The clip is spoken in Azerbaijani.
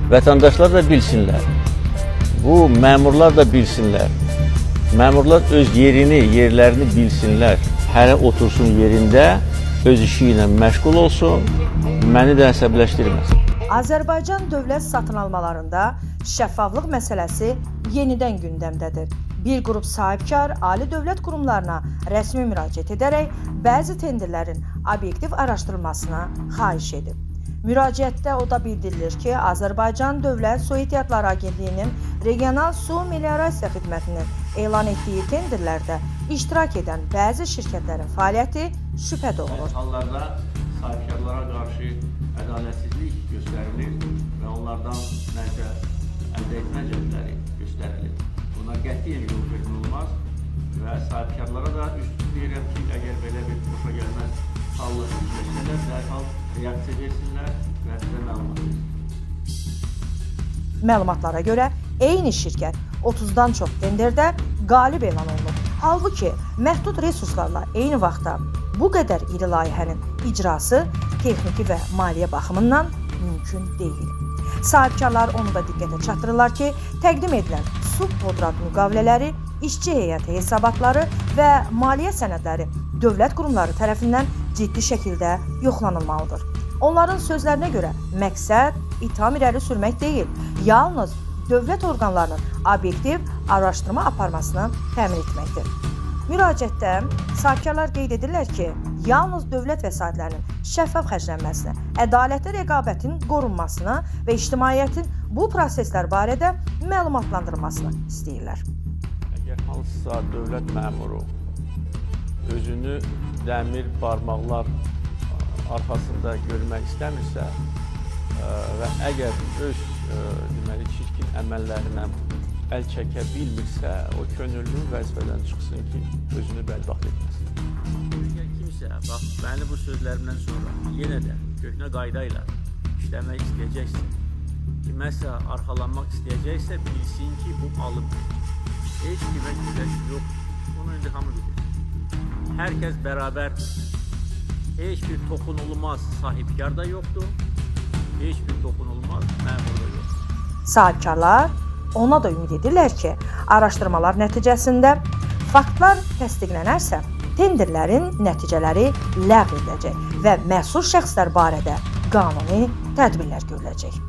vətəndaşlar da bilsinlər. Bu məmurlar da bilsinlər. Məmurlar öz yerlərini bilsinlər. Hərə otursun yerində, öz işi ilə məşğul olsun, məni də əsəbləşdirməsin. Azərbaycan dövlət satın almalarında şəffaflıq məsələsi yenidən gündəmdədir. Bir qrup sahibkar ali dövlət qurumlarına rəsmi müraciət edərək bəzi tenderlərin obyektiv araşdırılmasına xahiş edib. Müraciətdə o da bildirilir ki, Azərbaycan Dövlət Su Ehtiyatları Agentliyinin Regional Su Meliorasiya Xidmətinin elan etdiyi tenderlərdə iştirak edən bəzi şirkətlərin fəaliyyəti şübhə doğurur. Hallarda sahibkarlara qarşı ədalətsizlik göstərilir və onlardan nəsə əldə etmə cəhətləri göstərilir. Buna qətiyyən yol verilməz və sahibkarlara da üst deyirəm ki, əgər belə bir xoşa gəlməz hallar göstərirlər, dərhal reaksiya versinlər və bizə məlumat versinlər. Məlumatlara görə eyni şirkət 30-dan çox tenderdə qalib elan olunub. Halbuki məhdud resurslarla eyni vaxtda bu qədər iri layihənin icrası texniki və maliyyə baxımından mümkün deyil. Sahibkarlar onu da diqqətə çatdırırlar ki, təqdim edilən su podrat müqavilələri, işçi heyəti hesabatları və maliyyə sənədləri dövlət qurumları tərəfindən ciddi şəkildə yoxlanılmalıdır. Onların sözlərinə görə məqsəd itham irəli sürmək deyil, yalnız dövlət orqanlarının obyektiv araşdırma aparmasını təmin etməkdir. Müraciətdə sahibkarlar qeyd edirlər ki, yalnız dövlət vəsaitlərinin şəffaf xərclənməsini, ədalətli rəqabətin qorunmasını və ictimaiyyətin bu proseslər barədə məlumatlandırılmasını istəyirlər. Əgər hansısa dövlət məmuru özünü dəmir barmaqlar arxasında görmək istəmirsə və əgər öz deməli çirkin əməllərindən əl çəkə bilmirsə, o könüllü vəzifədən çıxsın ki, özünü bədbaxt etməsin. Əgər kimsə, bax, məni bu sözlərimdən sonra yenə də köhnə qayda ilə işləmək istəyəcəksə, kiməsə arxalanmaq istəyəcəksə, bilsin ki, bu alıb. Heç kimə güləş yox, bunu indi hamı bilir. Hər kəs bərabərdir. Heç bir toxunulmaz sahibkar da yoxdur, heç bir toxunulmaz məmur da yoxdur. Sahibkarlar ona da ümid edirlər ki, araşdırmalar nəticəsində faktlar təsdiqlənərsə, tenderlərin nəticələri ləğv ediləcək və məsul şəxslər barədə qanuni tədbirlər görüləcək.